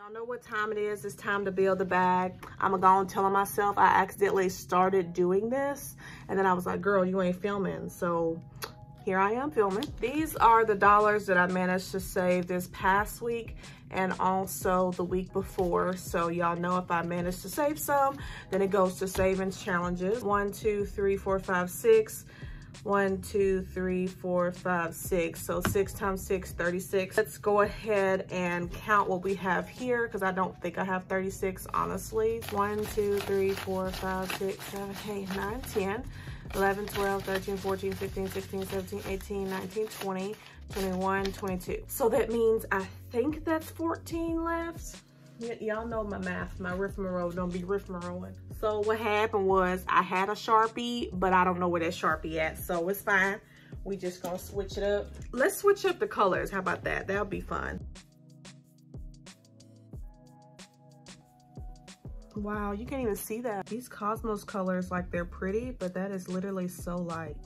Y'all know what time it is. It's time to build the bag. I'm gonna go and tell myself I accidentally started doing this, and then I was like, girl, you ain't filming. So here I am filming. These are the dollars that I managed to save this past week and also the week before. So y'all know if I managed to save some, then it goes to savings challenges. 1, 2, 3, 4, 5, 6. 1, 2, 3, 4, 5, 6. So 6 times 6, 36. Let's go ahead and count what we have here because I don't think I have 36, honestly. 1, 2, 3, 4, 5, 6, 7, 8, 9, 10, 11, 12, 13, 14, 15, 16, 17, 18, 19, 20, 21, 22. So that means I think that's 14 left. Y'all know my math, my riff-a-roll don't be riff-a-rolling. So what happened was I had a Sharpie, but I don't know where that Sharpie at, so it's fine. We just gonna switch it up. Let's switch up the colors, how about that? That'll be fun. Wow, you can't even see that. These Cosmos colors, like they're pretty, but that is literally so light.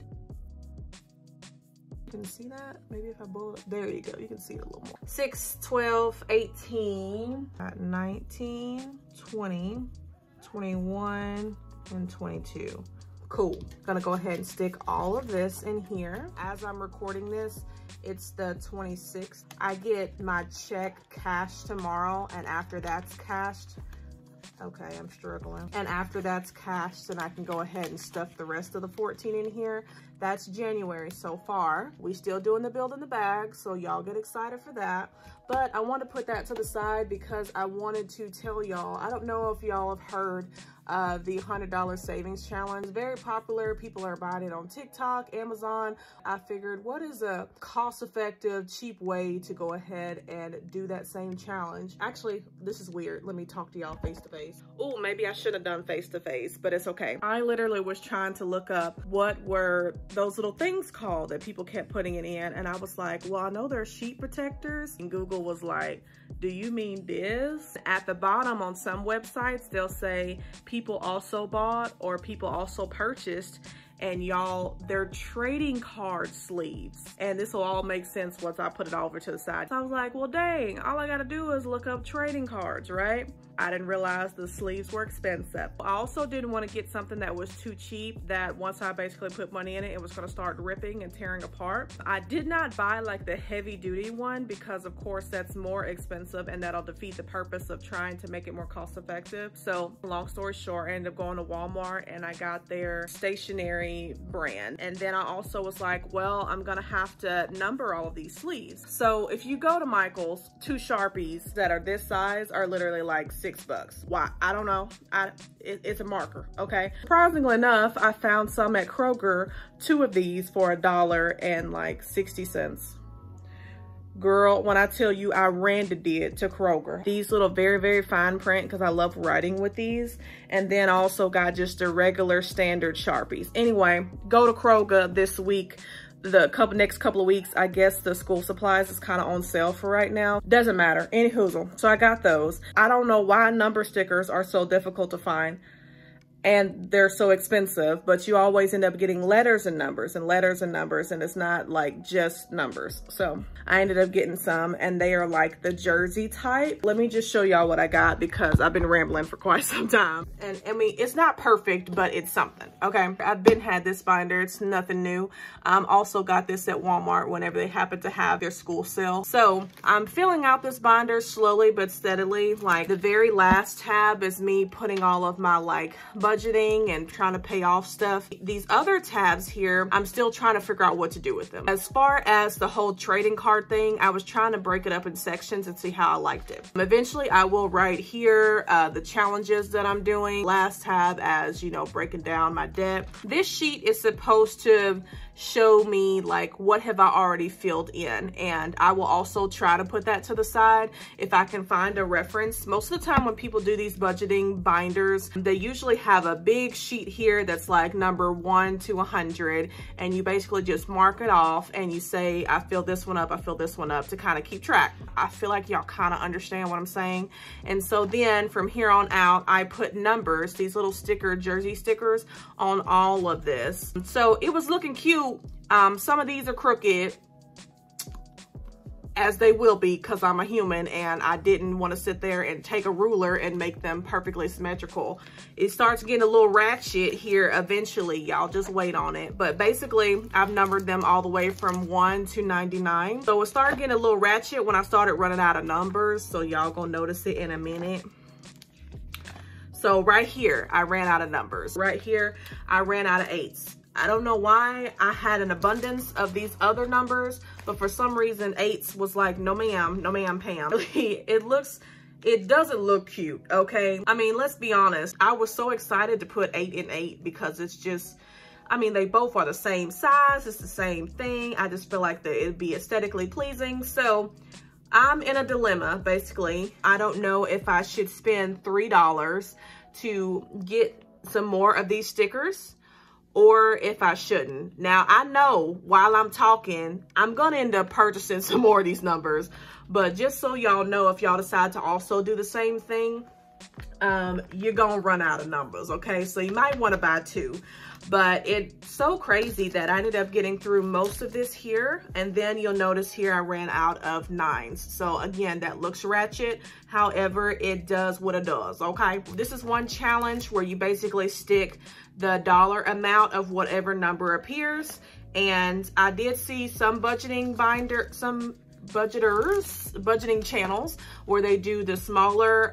Can you see that? Maybe if I blow it, there you go, you can see it a little more. 6, 12, 18, 19, 20, 21, and 22. Cool. Gonna go ahead and stick all of this in here. As I'm recording this, it's the 26th. I get my check cashed tomorrow, and after that's cashed, okay, I'm struggling. And after that's cashed, then I can go ahead and stuff the rest of the 14 in here. That's January so far. We still doing the build in the bag, so y'all get excited for that. But I want to put that to the side because I wanted to tell y'all, I don't know if y'all have heard the $100 savings challenge. It's very popular. People are buying it on TikTok, Amazon. I figured, what is a cost-effective, cheap way to go ahead and do that same challenge? Actually, this is weird. Let me talk to y'all face-to-face. Oh, maybe I should have done face-to-face, but it's okay. I literally was trying to look up what were those little things called that people kept putting it in, and I was like, well, I know they're sheet protectors, and Google was like, do you mean this? At the bottom on some websites, they'll say people also bought or people also purchased, and y'all, they're trading card sleeves. And this will all make sense once I put it over to the side. So I was like, well, dang, all I gotta do is look up trading cards, right? I didn't realize the sleeves were expensive. I also didn't want to get something that was too cheap that once I basically put money in it, it was going to start ripping and tearing apart. I did not buy like the heavy duty one because of course that's more expensive and that'll defeat the purpose of trying to make it more cost effective. So long story short, I ended up going to Walmart and I got their stationery brand. And then I also was like, well, I'm going to have to number all of these sleeves. So if you go to Michael's, 2 Sharpies that are this size are literally like $6. Why? I don't know. It's a marker, okay? Surprisingly enough, I found some at Kroger, 2 of these for $1.60. Girl, when I tell you I randomly did to Kroger. These little very, very fine print because I love writing with these. And then I also got just the regular standard Sharpies. Anyway, go to Kroger this week. The next couple of weeks, I guess the school supplies is kind of on sale for right now. Doesn't matter, any hoozle. So I got those. I don't know why number stickers are so difficult to find and they're so expensive, but you always end up getting letters and numbers and letters and numbers, and it's not like just numbers. So I ended up getting some, and they are like the jersey type. Let me just show y'all what I got because I've been rambling for quite some time. And I mean, it's not perfect, but it's something, okay? I've had this binder, it's nothing new. Also got this at Walmart whenever they happen to have their school sale. So I'm filling out this binder slowly but steadily. Like the very last tab is me putting all of my like budgeting and trying to pay off stuff. These other tabs here, I'm still trying to figure out what to do with them. As far as the whole trading card thing, I was trying to break it up in sections and see how I liked it. Eventually, I will write here the challenges that I'm doing. Last tab as, you know, breaking down my debt. This sheet is supposed to show me like what have I already filled in, and I will also try to put that to the side if I can find a reference. Most of the time when people do these budgeting binders, they usually have a big sheet here that's like number 1 to 100, and you basically just mark it off and you say, I fill this one up, I fill this one up, to kind of keep track. I feel like y'all kind of understand what I'm saying. And so then from here on out, I put numbers, these little jersey stickers on all of this. So it was looking cute. Some of these are crooked. as they will be, because I'm a human and I didn't want to sit there and take a ruler and make them perfectly symmetrical. It starts getting a little ratchet here eventually, y'all just wait on it. But basically I've numbered them all the way from 1 to 99. So it started getting a little ratchet when I started running out of numbers, so y'all gonna notice it in a minute. So right here, I ran out of numbers. Right here, I ran out of 8s. I don't know why I had an abundance of these other numbers, but for some reason 8s was like, no ma'am, Pam. It doesn't look cute, okay? I mean, let's be honest. I was so excited to put 8 and 8 because it's just, I mean, they both are the same size. It's the same thing. I just feel like it'd be aesthetically pleasing. So I'm in a dilemma, basically. I don't know if I should spend $3 to get some more of these stickers or if I shouldn't. Now, I know while I'm talking, I'm gonna end up purchasing some more of these numbers, but just so y'all know, if y'all decide to also do the same thing, you're gonna run out of numbers, okay? So you might wanna buy 2. But it's so crazy that I ended up getting through most of this here. And then you'll notice here I ran out of 9s. So again, that looks ratchet. However, it does what it does, okay? This is one challenge where you basically stick the dollar amount of whatever number appears. And I did see some budgeting budgeting channels where they do the smaller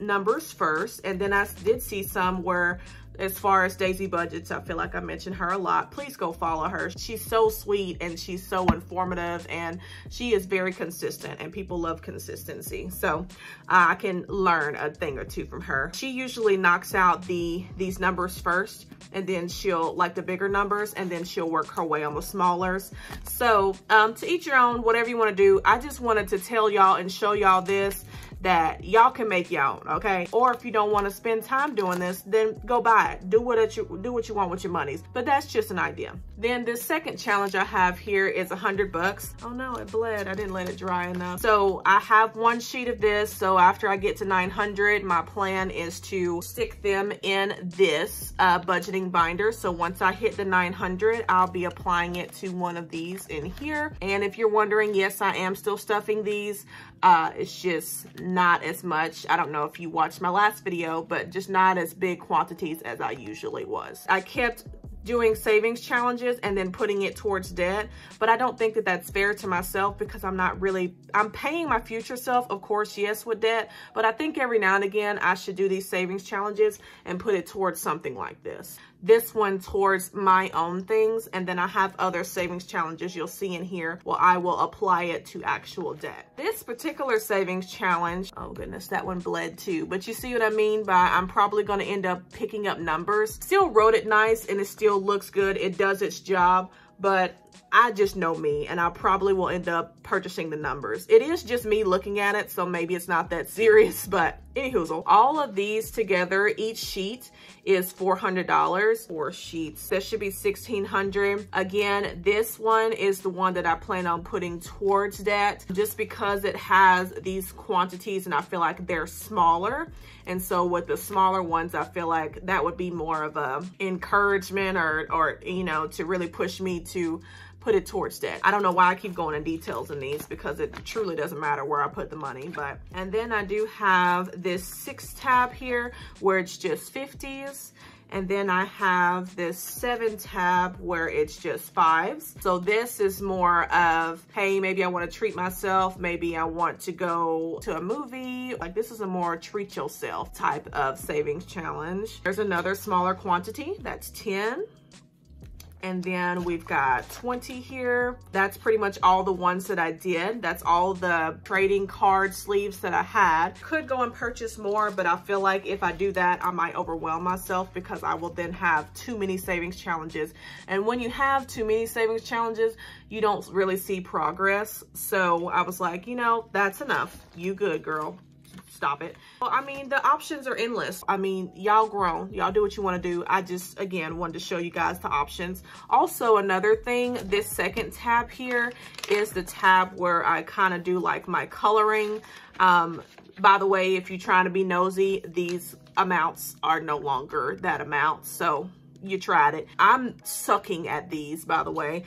numbers first. And then I did see some where, as far as Daisy Budgets, I feel like I mentioned her a lot. Please go follow her. She's so sweet and she's so informative and she is very consistent and people love consistency. So I can learn a thing or two from her. She usually knocks out these numbers first and then she'll, like the bigger numbers, and then she'll work her way on the smallers. So to each your own, whatever you want to do. I just wanted to tell y'all and show y'all this, that y'all can make your own, okay? Or if you don't want to spend time doing this, then go buy it. Do what you want with your monies. But that's just an idea. Then this second challenge I have here is $100. Oh no, it bled. I didn't let it dry enough. So I have one sheet of this. So after I get to 900, my plan is to stick them in this budgeting binder. So once I hit the 900, I'll be applying it to one of these in here. And if you're wondering, yes, I am still stuffing these. It's just not as much. I don't know if you watched my last video, but just not as big quantities as I usually was. I kept doing savings challenges and then putting it towards debt, but I don't think that that's fair to myself because I'm paying my future self, of course, yes, with debt, but I think every now and again I should do these savings challenges and put it towards something like this. This one towards my own things, and then I have other savings challenges you'll see in here where I will apply it to actual debt. This particular savings challenge, oh goodness, that one bled too, but you see what I mean by I'm probably going to end up picking up numbers. Still wrote it nice and it still looks good. It does its job, but I just know me and I probably will end up purchasing the numbers. It is just me looking at it, so maybe it's not that serious, but anywho, all of these together, each sheet is $400. 4 sheets. That should be $1,600. Again, this one is the one that I plan on putting towards that just because it has these quantities and I feel like they're smaller. And so with the smaller ones, I feel like that would be more of a encouragement or you know, to really push me to put it towards that. I don't know why I keep going in details in these because it truly doesn't matter where I put the money, but, and then I do have this 6 tab here where it's just 50s. And then I have this 7 tab where it's just 5s. So this is more of, hey, maybe I want to treat myself. Maybe I want to go to a movie. Like this is a more treat yourself type of savings challenge. There's another smaller quantity, that's 10. And then we've got 20 here. That's pretty much all the ones that I did. That's all the trading card sleeves that I had. Could go and purchase more, but I feel like if I do that, I might overwhelm myself because I will then have too many savings challenges. And when you have too many savings challenges, you don't really see progress. So I was like, you know, that's enough. You good, girl. Stop it. Well, I mean, the options are endless. I mean, y'all grown, y'all do what you want to do. I just, again, wanted to show you guys the options. Also, another thing, this second tab here is the tab where I kind of do like my coloring. By the way, if you're trying to be nosy, these amounts are no longer that amount. So you tried it. I'm sucking at these, by the way,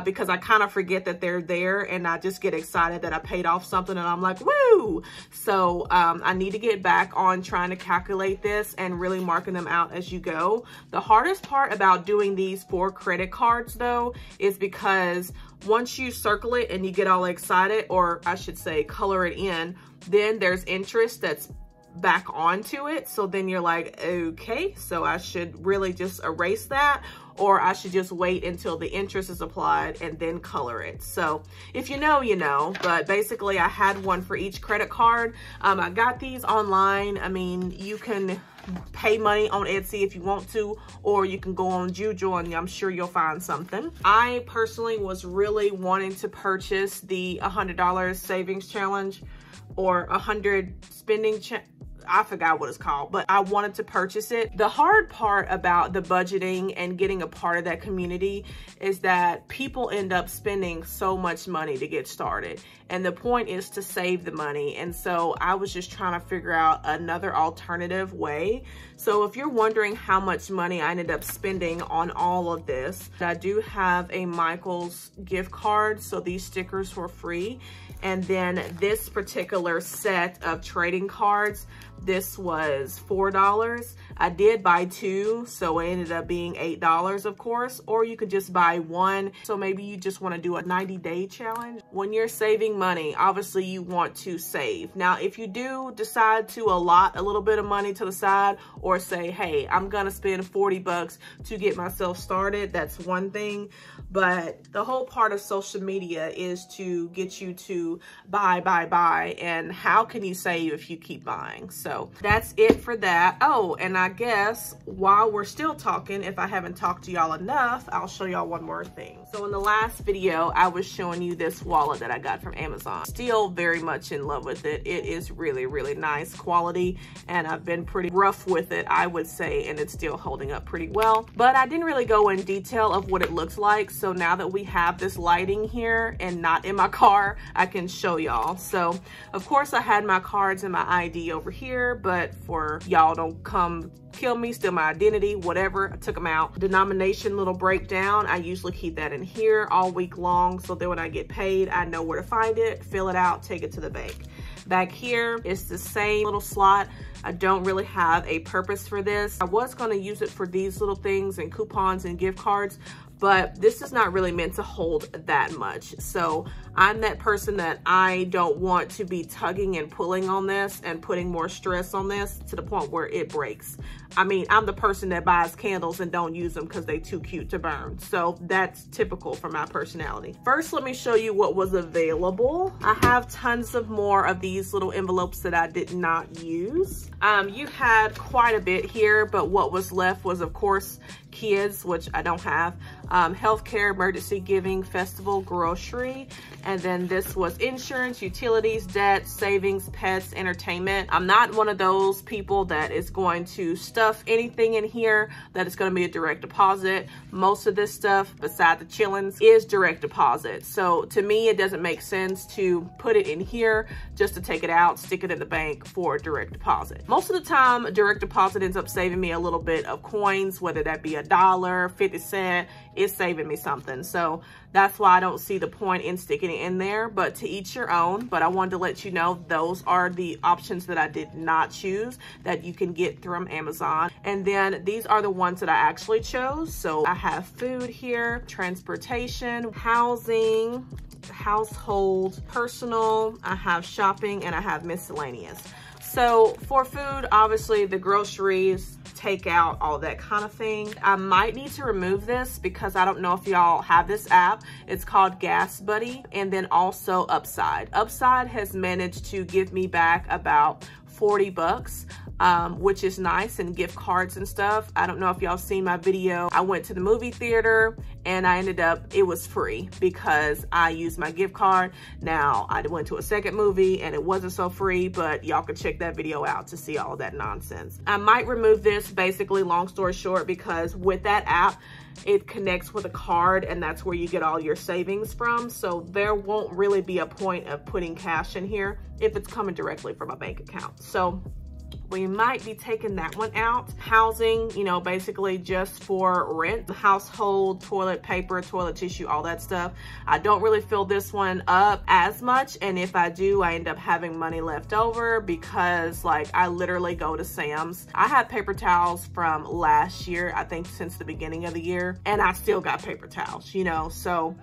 because I kind of forget that they're there, and I just get excited that I paid off something and I'm like, woo! So I need to get back on trying to calculate this and really marking them out as you go. The hardest part about doing these for credit cards though is because once you circle it and you get all excited, or I should say color it in, then there's interest that's back onto it. So then you're like, okay, so I should really just erase that, or I should just wait until the interest is applied and then color it. So if you know, you know, but basically I had one for each credit card. I got these online. I mean, you can pay money on Etsy if you want to, or you can go on Juju and I'm sure you'll find something. I personally was really wanting to purchase the $100 savings challenge, or 100 spending I forgot what it's called, but I wanted to purchase it. The hard part about the budgeting and getting a part of that community is that people end up spending so much money to get started. And the point is to save the money. And so I was just trying to figure out another alternative way. So if you're wondering how much money I ended up spending on all of this, I do have a Michael's gift card. So these stickers were free. And then this particular set of trading cards, this was $4. I did buy two, so it ended up being $8, of course, or you could just buy one. So maybe you just want to do a 90-day challenge. When you're saving money, obviously you want to save. Now, if you do decide to allot a little bit of money to the side, or say, hey, I'm gonna spend 40 bucks to get myself started, that's one thing. But the whole part of social media is to get you to buy, and how can you save if you keep buying? So that's it for that. Oh, and I guess while we're still talking, if I haven't talked to y'all enough, I'll show y'all one more thing. So in the last video, I was showing you this wallet that I got from Amazon. Still very much in love with it. It is really, really nice quality, and I've been pretty rough with it, I would say, and it's still holding up pretty well. But I didn't really go in detail of what it looks like. So now that we have this lighting here and not in my car, I can show y'all. So of course I had my cards and my ID over here, but for y'all don't come kill me, steal my identity, whatever, I took them out. Denomination little breakdown, I usually keep that in here all week long, so then when I get paid, I know where to find it, fill it out, take it to the bank. Back here, it's the same little slot. I don't really have a purpose for this. I was gonna use it for these little things and coupons and gift cards, but this is not really meant to hold that much. So I'm that person that I don't want to be tugging and pulling on this and putting more stress on this to the point where it breaks. I mean, I'm the person that buys candles and don't use them because they're too cute to burn. So that's typical for my personality. First, let me show you what was available. I have tons of more of these little envelopes that I did not use. You had quite a bit here, but what was left was, of course, kids, which I don't have, healthcare, emergency giving, festival, grocery, and then this was insurance, utilities, debt, savings, pets, entertainment. I'm not one of those people that is going to stuff anything in here that is going to be a direct deposit. Most of this stuff, beside the chillins, is direct deposit. So to me, it doesn't make sense to put it in here just to take it out, stick it in the bank for direct deposit. Most of the time, direct deposit ends up saving me a little bit of coins, whether that be $1, 50 cents, it's saving me something. So that's why I don't see the point in sticking it in there, but to each your own. But I wanted to let you know those are the options that I did not choose that you can get from Amazon. And then these are the ones that I actually chose. So I have food here, transportation, housing, household, personal, I have shopping, and I have miscellaneous. So for food, obviously the groceries, takeout, all that kind of thing. I might need to remove this because I don't know if y'all have this app. It's called Gas Buddy, and then also Upside. Upside has managed to give me back about 40 bucks. Which is nice, and gift cards and stuff. I don't know if y'all seen my video. I went to the movie theater and I ended up, it was free because I used my gift card. Now I went to a second movie and it wasn't so free, but y'all can check that video out to see all that nonsense. I might remove this, basically, long story short, because with that app, it connects with a card and that's where you get all your savings from. So there won't really be a point of putting cash in here if it's coming directly from a bank account. So we might be taking that one out. Housing, you know, basically just for rent, household, toilet paper, toilet tissue, all that stuff. I don't really fill this one up as much, and if I do, I end up having money left over because like I literally go to Sam's. I had paper towels from last year, I think since the beginning of the year, and I still got paper towels, you know, so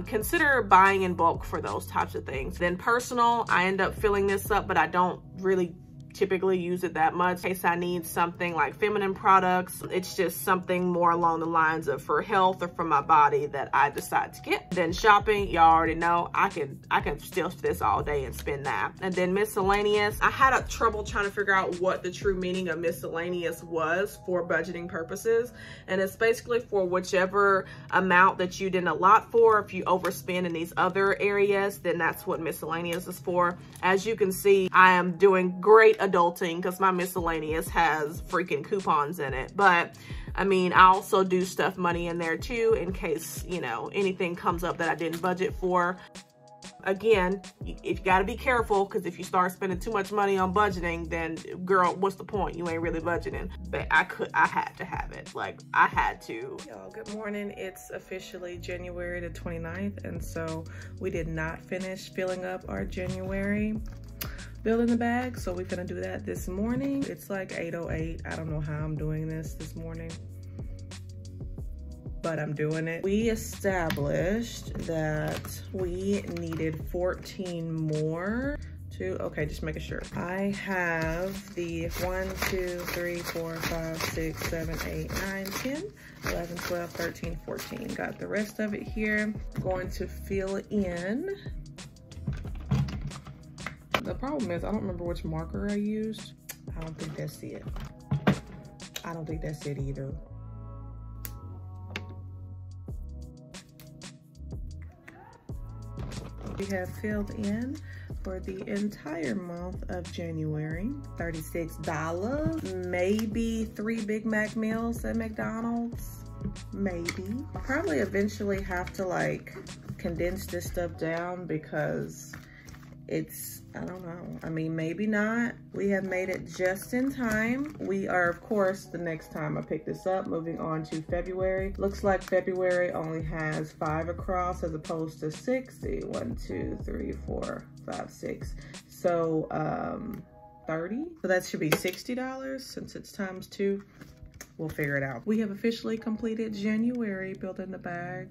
consider buying in bulk for those types of things. Then personal, I end up filling this up, but I don't really typically use it that much. In case I need something like feminine products, it's just something more along the lines of for health or for my body that I decide to get. Then shopping, y'all already know, I can steal this all day and spend that. And then miscellaneous, I had a trouble trying to figure out what the true meaning of miscellaneous was for budgeting purposes. And it's basically for whichever amount that you didn't allot for. If you overspend in these other areas, then that's what miscellaneous is for. As you can see, I am doing great adulting because my miscellaneous has freaking coupons in it. But I mean, I also do stuff money in there too in case, you know, anything comes up that I didn't budget for. Again, you gotta be careful, because if you start spending too much money on budgeting, then girl, what's the point? You ain't really budgeting. But I had to have it. Like, I had to. Y'all, good morning. It's officially January the 29th, and so we did not finish filling up our January bill in the bag, so we're gonna do that this morning. It's like 8:08. I don't know how I'm doing this morning, but I'm doing it. We established that we needed 14 more to, okay, just making sure. I have the 1, 2, 3, 4, 5, 6, 7, 8, 9, 10, 11, 12, 13, 14. Got the rest of it here. Going to fill in. The problem is I don't remember which marker I used. I don't think that's it. I don't think that's it either. We have filled in for the entire month of January, $36. Maybe 3 Big Mac meals at McDonald's. Maybe. I'll probably eventually have to like condense this stuff down because it's, I don't know. I mean, maybe not. We have made it just in time. We are, of course, the next time I pick this up, moving on to February. Looks like February only has 5 across as opposed to 6. 1, 2, 3, 4, 5, 6. So, 30. So that should be $60 since it's times 2. We'll figure it out. We have officially completed January, built in the bag.